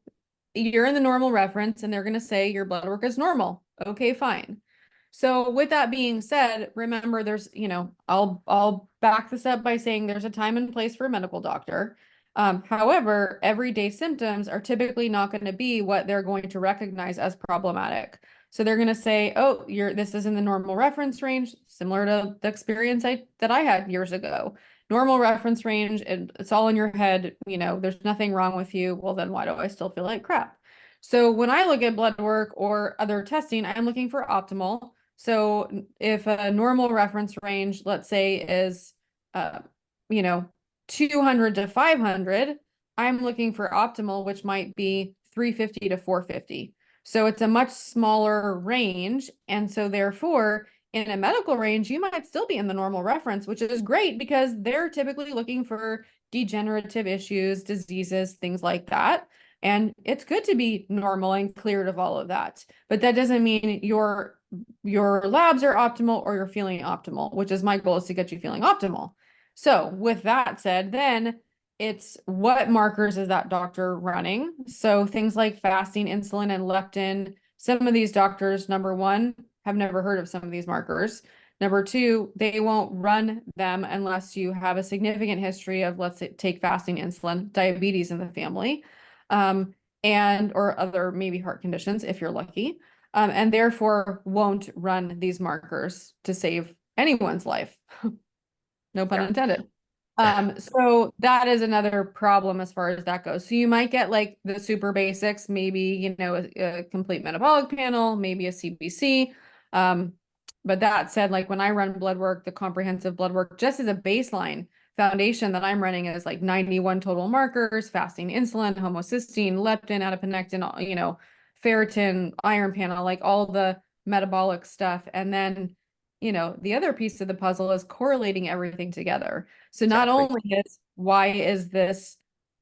you're in the normal reference, and they're going to say your blood work is normal. Okay, fine. So with that being said, remember there's, I'll back this up by saying there's a time and place for a medical doctor. However, everyday symptoms are typically not going to be what they're going to recognize as problematic. So they're going to say, oh, this is in the normal reference range, similar to the experience that I had years ago. Normal reference range, and it's all in your head, there's nothing wrong with you. Well, then why do I still feel like crap? So when I look at blood work or other testing, I'm looking for optimal. So if a normal reference range, let's say, is, you know, 200 to 500, I'm looking for optimal, which might be 350 to 450. So it's a much smaller range. And so therefore, in a medical range, you might still be in the normal reference, which is great because they're typically looking for degenerative issues, diseases, things like that. And it's good to be normal and cleared of all of that. But that doesn't mean your labs are optimal or you're feeling optimal, which is my goal, is to get you feeling optimal. So with that said, then it's what markers is that doctor running? So things like fasting, insulin, and leptin. Some of these doctors, number one, have never heard of some of these markers. Number two, they won't run them unless you have a significant history of, let's say, take fasting insulin, diabetes in the family, and or other maybe heart conditions if you're lucky, and therefore won't run these markers to save anyone's life. No pun intended. So that is another problem as far as that goes. So you might get like the super basics, maybe, you know, a complete metabolic panel, maybe a CBC. But that said, like when I run blood work, the comprehensive blood work, just as a baseline foundation that I'm running is like 91 total markers, fasting insulin, homocysteine, leptin, adiponectin, you know, ferritin, iron panel, like all the metabolic stuff. And then, you know, the other piece of the puzzle is correlating everything together. So not only is why isn't this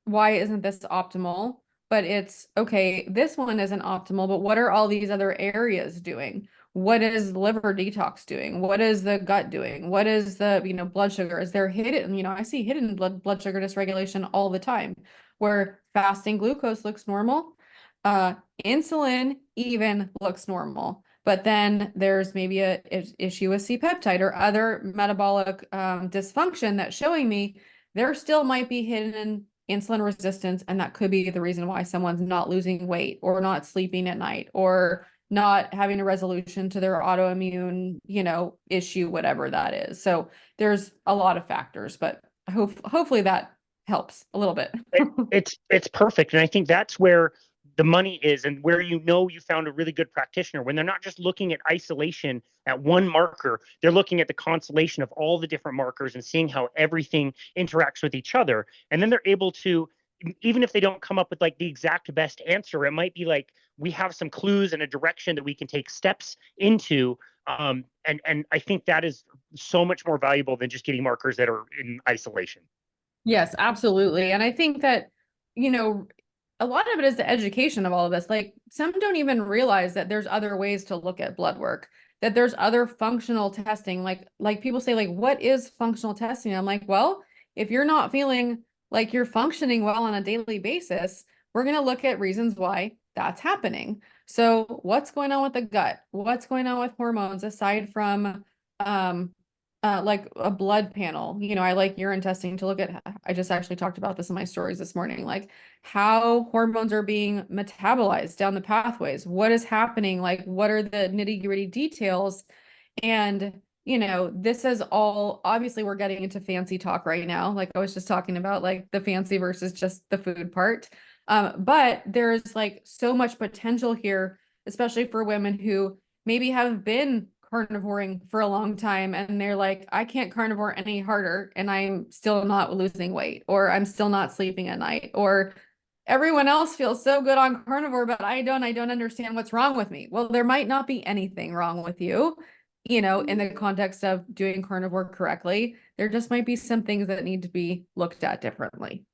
optimal, but it's okay, this one isn't optimal, but what are all these other areas doing? What is liver detox doing? What is the gut doing? What is the, you know, blood sugar? Is there hidden, you know, I see hidden blood sugar dysregulation all the time, where fasting glucose looks normal, insulin even looks normal. But then there's maybe a issue with C-peptide or other metabolic dysfunction that's showing me there still might be hidden insulin resistance, and that could be the reason why someone's not losing weight or not sleeping at night or not having a resolution to their autoimmune, you know, issue, whatever that is. So there's a lot of factors, but hopefully that helps a little bit. It's perfect, and I think that's where the money is, and where you know you found a really good practitioner, when they're not just looking at isolation at one marker, they're looking at the constellation of all the different markers and seeing how everything interacts with each other, and then they're able to, even if they don't come up with like the exact best answer, it might be like we have some clues and a direction that we can take steps into. And I think that is so much more valuable than just getting markers that are in isolation. Yes, absolutely. And I think that, you know, a lot of it is the education of all of this. Like some don't even realize that there's other ways to look at blood work, that there's other functional testing. Like people say, like, what is functional testing? I'm like, well, if you're not feeling like you're functioning well on a daily basis, we're going to look at reasons why that's happening. So what's going on with the gut? What's going on with hormones aside from like a blood panel? You know, I like urine testing to look at, I just actually talked about this in my stories this morning, like how hormones are being metabolized down the pathways. What is happening? Like, what are the nitty-gritty details? And, you know, this is all, obviously we're getting into fancy talk right now. Like I was just talking about like the fancy versus just the food part. But there's like so much potential here, especially for women who maybe have been carnivoring for a long time and they're like, I can't carnivore any harder and I'm still not losing weight, or I'm still not sleeping at night, or everyone else feels so good on carnivore, but I don't understand what's wrong with me. Well, there might not be anything wrong with you, you know, in the context of doing carnivore correctly. There just might be some things that need to be looked at differently.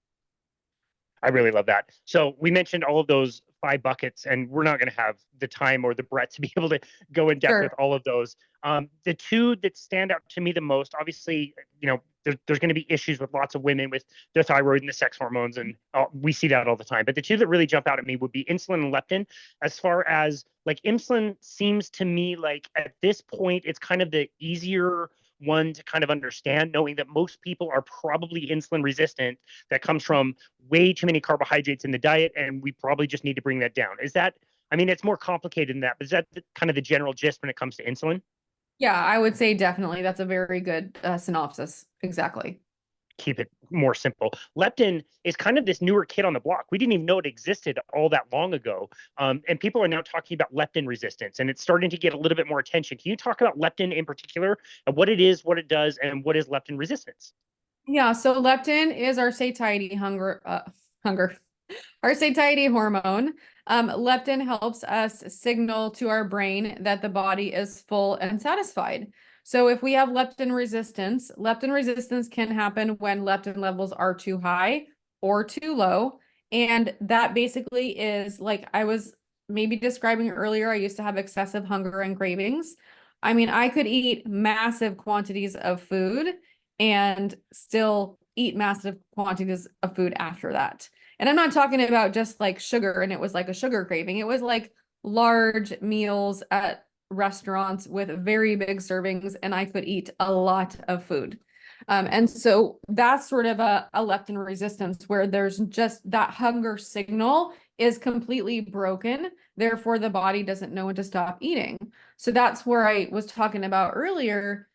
I really love that. So we mentioned all of those 5 buckets, and we're not going to have the time or the breadth to be able to go in depth Sure. with all of those. The two that stand out to me the most, obviously, you know, there's going to be issues with lots of women with their thyroid and the sex hormones, and we see that all the time. But the two that really jump out at me would be insulin and leptin. As far as like insulin seems to me like at this point, it's kind of the easier one to kind of understand, knowing that most people are probably insulin resistant. That comes from way too many carbohydrates in the diet, and we probably just need to bring that down. Is that, I mean, it's more complicated than that, but is that kind of the general gist when it comes to insulin? Yeah, I would say definitely. That's a very good synopsis. Exactly. Keep it more simple. Leptin is kind of this newer kid on the block. We didn't even know it existed all that long ago. And people are now talking about leptin resistance, and it's starting to get a little bit more attention. Can you talk about leptin in particular and what it is, what it does, and what is leptin resistance? Yeah, so leptin is our satiety hunger, our satiety hormone. Leptin helps us signal to our brain that the body is full and satisfied. So if we have leptin resistance can happen when leptin levels are too high or too low. And that basically is like I was maybe describing earlier, I used to have excessive hunger and cravings. I mean, I could eat massive quantities of food and still eat massive quantities of food after that. And I'm not talking about just like sugar and it was like a sugar craving. It was like large meals at restaurants with very big servings, and I could eat a lot of food. And so that's sort of a leptin resistance where there's just that hunger signal is completely broken. Therefore, the body doesn't know when to stop eating. So that's where I was talking about earlier.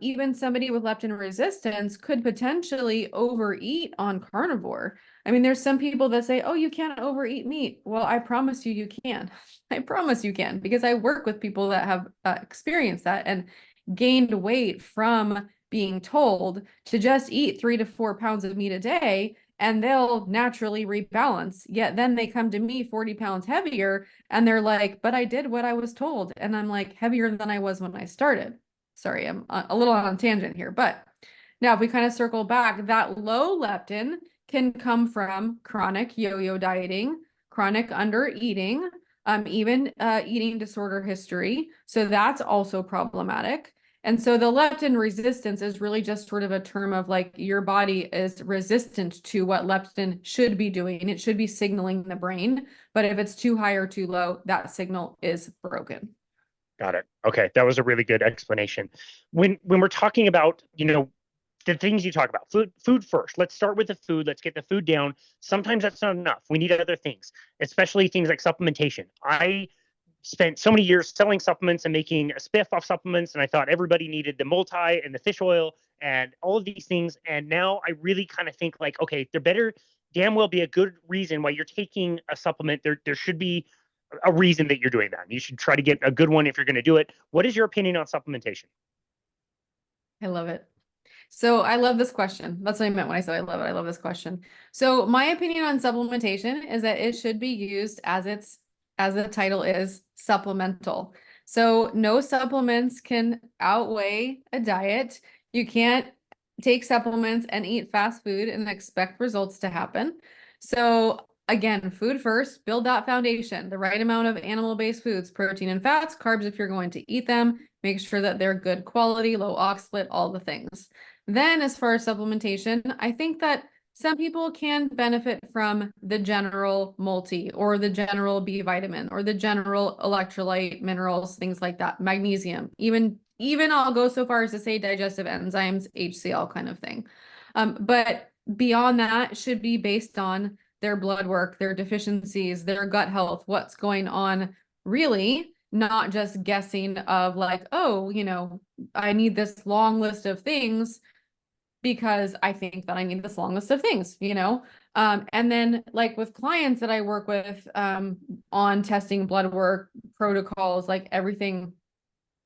Even somebody with leptin resistance could potentially overeat on carnivore. I mean, there's some people that say, oh, you can't overeat meat. Well, I promise you, you can. I promise you can, because I work with people that have experienced that and gained weight from being told to just eat 3 to 4 pounds of meat a day and they'll naturally rebalance. Yet then they come to me 40 pounds heavier and they're like, but I did what I was told. And I'm like, heavier than I was when I started. Sorry, I'm a little on a tangent here. But now if we kind of circle back, that low leptin can come from chronic yo-yo dieting, chronic undereating, even eating disorder history. So that's also problematic. And so the leptin resistance is really just sort of a term of like your body is resistant to what leptin should be doing. It should be signaling the brain, but if it's too high or too low, that signal is broken. Got it. Okay, that was a really good explanation. When we're talking about, the things you talk about, food first. Let's start with the food. Let's get the food down. Sometimes that's not enough. We need other things, especially things like supplementation. I spent so many years selling supplements and making a spiff off supplements, and I thought everybody needed the multi and the fish oil and all of these things. And now I really kind of think like, okay, there better damn well be a good reason why you're taking a supplement. There should be a reason that you're doing that. You should try to get a good one if you're going to do it. What is your opinion on supplementation? I love it. So I love this question. That's what I meant when I said I love it. I love this question. So my opinion on supplementation is that it should be used as the title is, supplemental. So no supplements can outweigh a diet. You can't take supplements and eat fast food and expect results to happen. So again, food first, build that foundation, the right amount of animal-based foods, protein and fats, carbs if you're going to eat them, make sure that they're good quality, low oxalate, all the things. Then as far as supplementation, I think that some people can benefit from the general multi or the general B vitamin or the general electrolyte minerals, things like that, magnesium, even I'll go so far as to say digestive enzymes, HCl kind of thing. But beyond that should be based on their blood work, their deficiencies, their gut health, what's going on really, not just guessing of like, oh, I need this long list of things because I think that I need this long list of things, and then like with clients that I work with on testing blood work protocols, like everything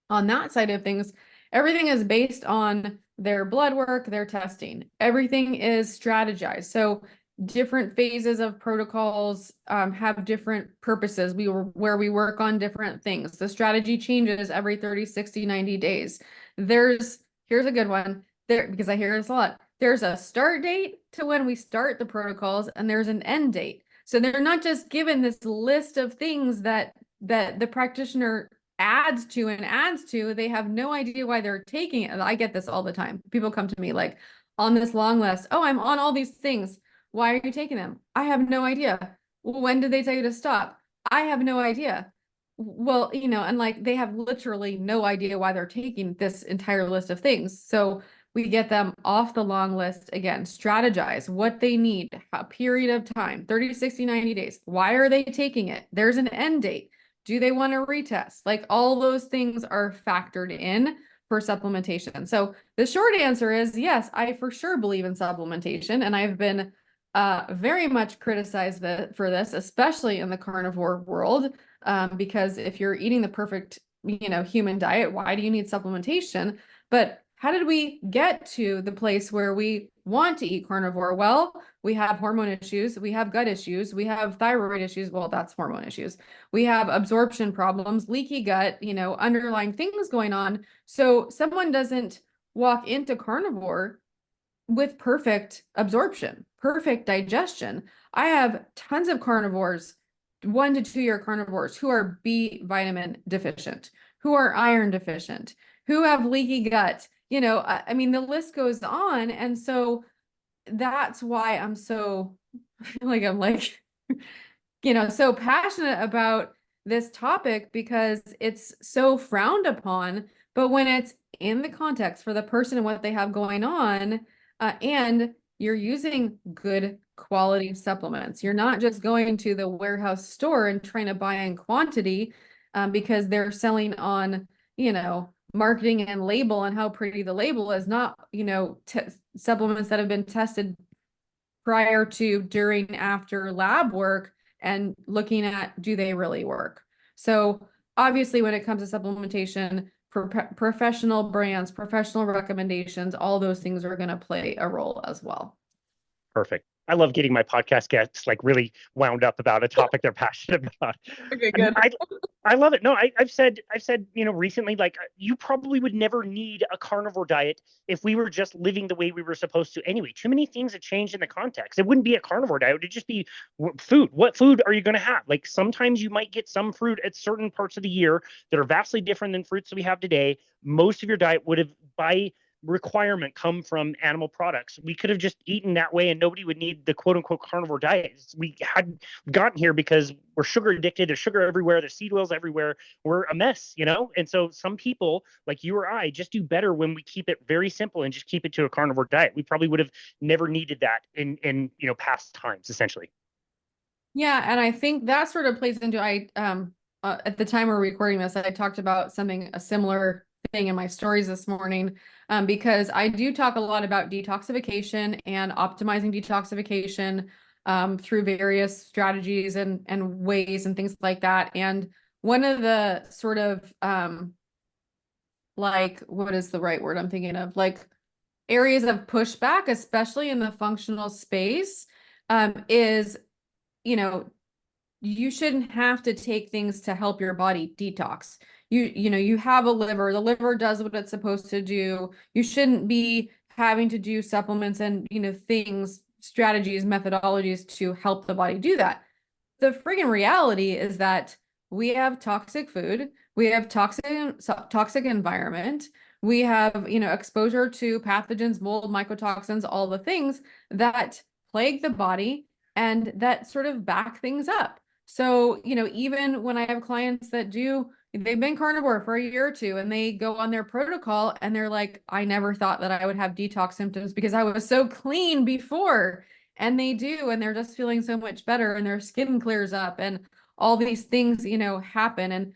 on that side of things, everything is based on their blood work, their testing. Everything is strategized. So different phases of protocols have different purposes. Where we work on different things. The strategy changes every 30, 60, 90 days. Here's a good one. There, because I hear this a lot. There's a start date to when we start the protocols, and there's an end date. So they're not just given this list of things that the practitioner adds to and adds to. They have no idea why they're taking it. And I get this all the time. People come to me like on this long list. Oh, I'm on all these things. Why are you taking them? I have no idea. When did they tell you to stop? I have no idea. Well, and like they have literally no idea why they're taking this entire list of things. So we get them off the long list again, strategize what they need, a period of time, 30, 60, 90 days. Why are they taking it? There's an end date. Do they want to retest? Like all those things are factored in for supplementation. So the short answer is yes, I for sure believe in supplementation. And I've been very much criticized for this, especially in the carnivore world, because if you're eating the perfect, human diet, why do you need supplementation? But how did we get to the place where we want to eat carnivore? Well, we have hormone issues, we have gut issues, we have thyroid issues. Well, that's hormone issues. We have absorption problems, leaky gut, underlying things going on. So someone doesn't walk into carnivore with perfect absorption, perfect digestion. I have tons of carnivores, 1 to 2 year carnivores who are B vitamin deficient, who are iron deficient, who have leaky gut. I mean, the list goes on. And so that's why I'm so I'm so passionate about this topic, because it's so frowned upon. But when it's in the context for the person and what they have going on, and you're using good quality supplements, you're not just going to the warehouse store and trying to buy in quantity because they're selling on, marketing and label and how pretty the label is, not, supplements that have been tested prior to, during, after lab work, and looking at, do they really work? So obviously when it comes to supplementation, professional brands, professional recommendations, all those things are going to play a role as well. Perfect. I love getting my podcast guests like really wound up about a topic they're passionate about. Okay, And good. I love it. No, I've said, recently, like, you probably would never need a carnivore diet if we were just living the way we were supposed to anyway. Too many things have changed in the context. It wouldn't be a carnivore diet. It'd just be food. What food are you going to have? Like, sometimes you might get some fruit at certain parts of the year that are vastly different than fruits that we have today. Most of your diet would have, by requirement, come from animal products. We could have just eaten that way and nobody would need the quote unquote carnivore diet. We had gotten here because we're sugar addicted. There's sugar everywhere. There's seed oils everywhere. We're a mess, And so some people like you or I just do better when we keep it very simple and just keep it to a carnivore diet. We probably would have never needed that in past times, essentially. Yeah, and I think that sort of plays into, at the time we're recording this, I talked about a similar thing in my stories this morning, because I do talk a lot about detoxification and optimizing detoxification through various strategies and ways and things like that. And one of the sort of what is the right word I'm thinking of? Like, areas of pushback, especially in the functional space, is, you shouldn't have to take things to help your body detox. You have a liver. The liver does what it's supposed to do. You shouldn't be having to do supplements and, things, strategies, methodologies to help the body do that. The friggin' reality is that we have toxic food, we have toxic environment, we have, exposure to pathogens, mold, mycotoxins, all the things that plague the body and that sort of back things up. So, even when I have clients that they've been carnivore for a year or two and they go on their protocol and they're like, I never thought that I would have detox symptoms because I was so clean before. And they do, and they're just feeling so much better and their skin clears up and all these things, happen. And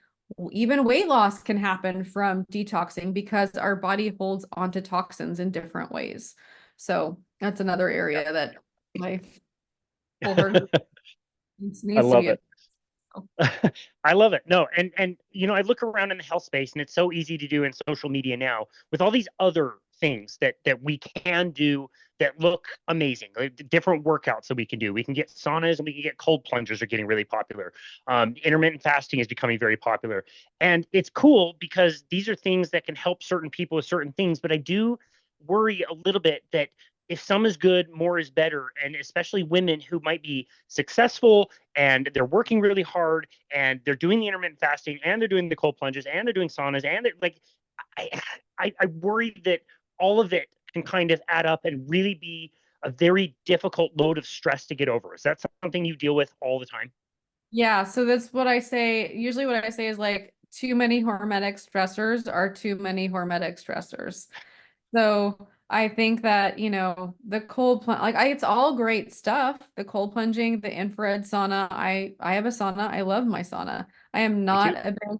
even weight loss can happen from detoxing because our body holds onto toxins in different ways. So that's another area that my whole needs I to love be. it. I love it. No, and I look around in the health space and it's so easy to do in social media now with all these other things that we can do that look amazing, like different workouts that we can do. We can get saunas and we can get cold plungers are getting really popular. Intermittent fasting is becoming very popular. And it's cool because these are things that can help certain people with certain things. But I do worry a little bit that if some is good, more is better. And especially women who might be successful and they're working really hard and they're doing the intermittent fasting and they're doing the cold plunges and they're doing saunas and they're like, I worry that all of it can kind of add up and really be a very difficult load of stress to get over. Is that something you deal with all the time? Yeah, so that's what I say. Usually what I say is like, too many hormetic stressors are too many hormetic stressors. So I think that, the cold plunge, it's all great stuff. The cold plunging, the infrared sauna. I have a sauna. I love my sauna. I am Me not too. a big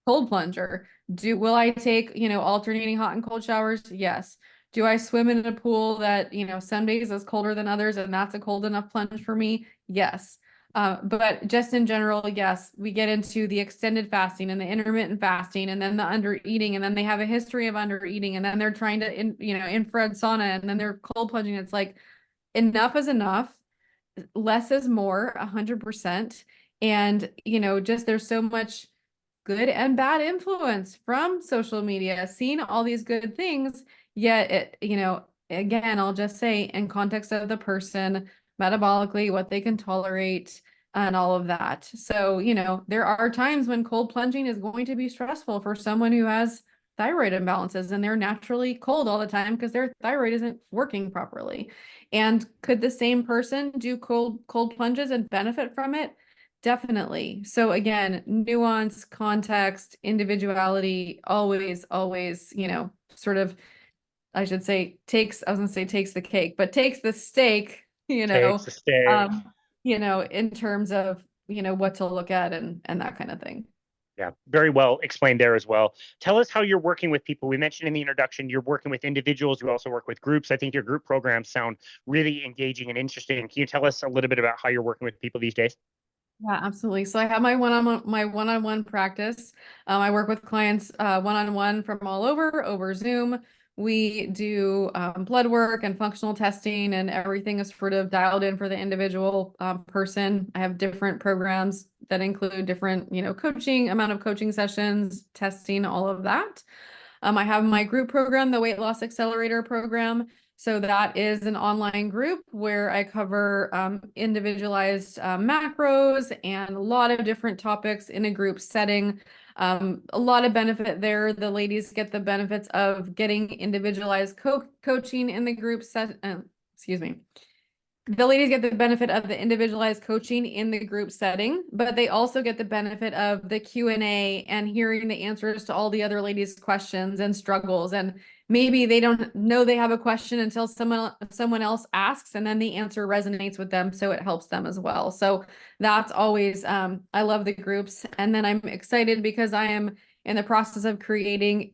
cold plunger. Will I take, alternating hot and cold showers? Yes. Do I swim in a pool that, some days is colder than others and that's a cold enough plunge for me? Yes. But just in general, yes, we get into the extended fasting and the intermittent fasting and then the under eating, and then they have a history of under eating, and then they're trying to, infrared sauna, and then they're cold plunging. It's like, enough is enough. Less is more, 100%. And, just there's so much good and bad influence from social media, seeing all these good things, yet again, I'll just say in context of the person, metabolically, what they can tolerate, and all of that. So, there are times when cold plunging is going to be stressful for someone who has thyroid imbalances and they're naturally cold all the time because their thyroid isn't working properly. And could the same person do cold plunges and benefit from it? Definitely. So again, nuance, context, individuality, always, sort of, I should say I was gonna say takes the cake, but takes the steak, Takes a stay. in terms of, what to look at and that kind of thing. Yeah, very well explained there as well. Tell us how you're working with people. We mentioned in the introduction you're working with individuals. You also work with groups. I think your group programs sound really engaging and interesting. Can you tell us a little bit about how you're working with people these days? Yeah, absolutely. So I have my one-on-one practice. I work with clients one-on-one from all over Zoom. We do blood work and functional testing, and everything is sort of dialed in for the individual person. I have different programs that include different, amount of coaching sessions, testing, all of that. I have my group program, the Weight Loss Accelerator program. So that is an online group where I cover individualized macros and a lot of different topics in a group setting. A lot of benefit there. The ladies get the benefits of getting individualized coaching in the group set. Excuse me. The ladies get the benefit of the individualized coaching in the group setting, but they also get the benefit of the Q&A and hearing the answers to all the other ladies' questions and struggles. And maybe they don't know they have a question until someone else asks, and then the answer resonates with them, so it helps them as well. So that's always, I love the groups. And then I'm excited because I am in the process of creating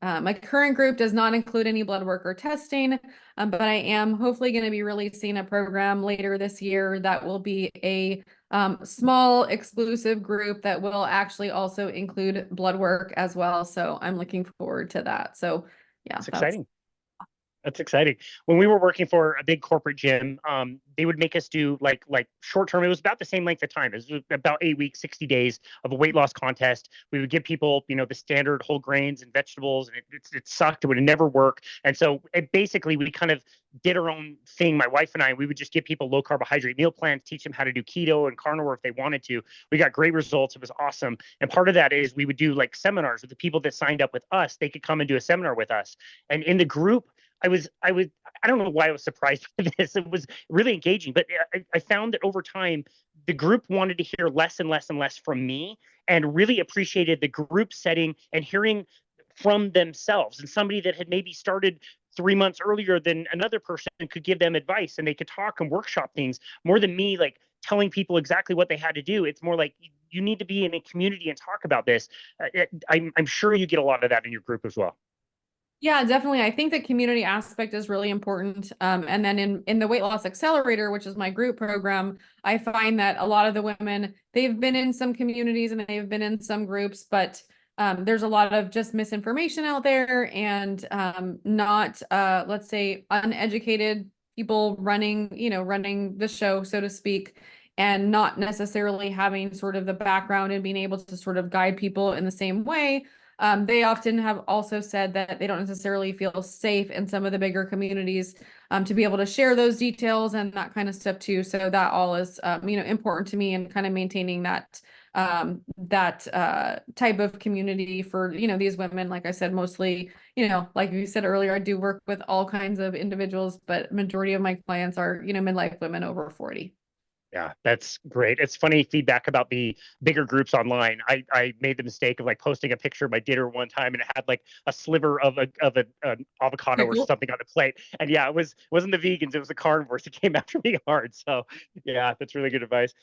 my current group does not include any blood work or testing. But I am hopefully going to be releasing a program later this year that will be a small exclusive group that will actually also include blood work as well. So I'm looking forward to that. So yeah, It's exciting. That's exciting. When we were working for a big corporate gym, they would make us do like short term. It was about the same length of time. It was about 8 weeks, 60 days of a weight loss contest. We would give people, the standard whole grains and vegetables, and it sucked. It would never work. And so basically we kind of did our own thing. My wife and I, we would just give people low carbohydrate meal plans, teach them how to do keto and carnivore if they wanted to. We got great results. It was awesome. And part of that is we would do like seminars with the people that signed up with us. They could come and do a seminar with us. And in the group, I don't know why I was surprised by this. It was really engaging, but I found that over time, the group wanted to hear less and less and less from me and really appreciated the group setting and hearing from themselves. And somebody that had maybe started 3 months earlier than another person could give them advice, and they could talk and workshop things more than me, like telling people exactly what they had to do. It's more like you need to be in a community and talk about this. I'm sure you get a lot of that in your group as well. Yeah, definitely. I think the community aspect is really important. And then in the Weight Loss Accelerator, which is my group program, I find that a lot of the women, they've been in some communities and they've been in some groups, but there's a lot of just misinformation out there and not, let's say, uneducated people running the show, so to speak, and not necessarily having sort of the background and being able to sort of guide people in the same way. They often have also said that they don't necessarily feel safe in some of the bigger communities to be able to share those details and that kind of stuff too. So that all is, important to me, and kind of maintaining that type of community for, these women. Like I said, mostly, like you said earlier, I do work with all kinds of individuals, but majority of my clients are, midlife women over 40. Yeah, that's great. It's funny feedback about the bigger groups online. I made the mistake of like posting a picture of my dinner one time, and it had like a sliver of an avocado or Pickle. something on the plate. And yeah, wasn't the vegans, it was the carnivores that came after me hard. So yeah, that's really good advice.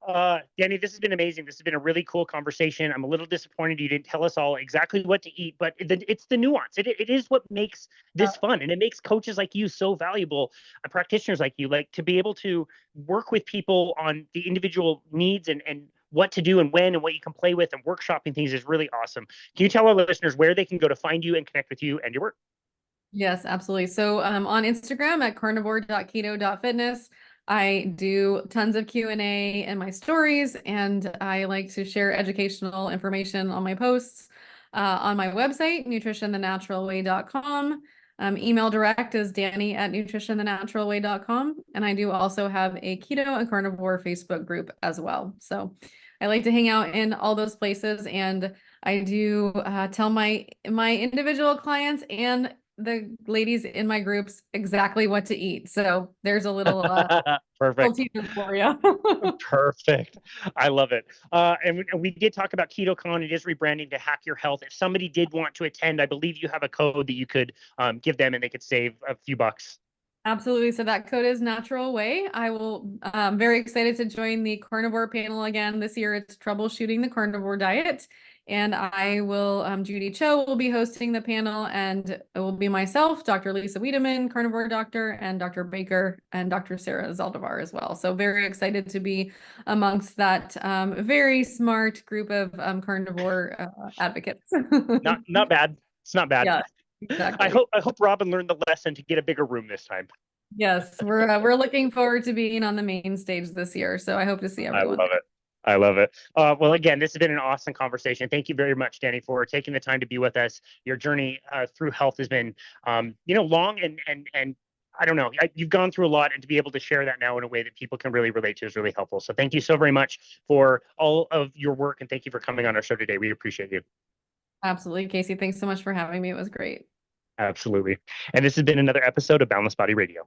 Dani, this has been amazing. This has been a really cool conversation. I'm a little disappointed you didn't tell us all exactly what to eat, but it's the nuance. It is what makes this fun, and it makes coaches like you so valuable, practitioners like you, like to be able to work with people on the individual needs and what to do and when and what you can play with, and workshopping things is really awesome. Can you tell our listeners where they can go to find you and connect with you and your work? Yes, absolutely. So on Instagram at carnivore.keto.fitness, I do tons of Q&A in my stories, and I like to share educational information on my posts. On my website, nutritionthenaturalway.com. Email direct is Dani@nutritionthenaturalway.com. And I do also have a keto and carnivore Facebook group as well. So I like to hang out in all those places, and I do tell my individual clients and the ladies in my groups exactly what to eat. So there's a little Perfect. teaser for you. Perfect. I love it. And we did talk about Ketocon. It is rebranding to Hack Your Health. If somebody did want to attend, I believe you have a code that you could give them and they could save a few bucks. Absolutely. So that code is Natural Way. I will very excited to join the carnivore panel again this year. It's troubleshooting the carnivore diet. And I will, Judy Cho will be hosting the panel, and it will be myself, Dr. Lisa Wiedemann, carnivore doctor, and Dr. Baker and Dr. Sarah Zaldivar as well. So very excited to be amongst that very smart group of carnivore advocates. Not bad. It's not bad. Yeah, exactly. I hope Robin learned the lesson to get a bigger room this time. Yes, we're looking forward to being on the main stage this year. So I hope to see everyone. I love it. I love it. Well, again, this has been an awesome conversation. Thank you very much, Dani, for taking the time to be with us. Your journey through health has been, long and I don't know. You've gone through a lot, and to be able to share that now in a way that people can really relate to is really helpful. So thank you so very much for all of your work, and thank you for coming on our show today. We appreciate you. Absolutely, Casey. Thanks so much for having me. It was great. Absolutely. And this has been another episode of Boundless Body Radio.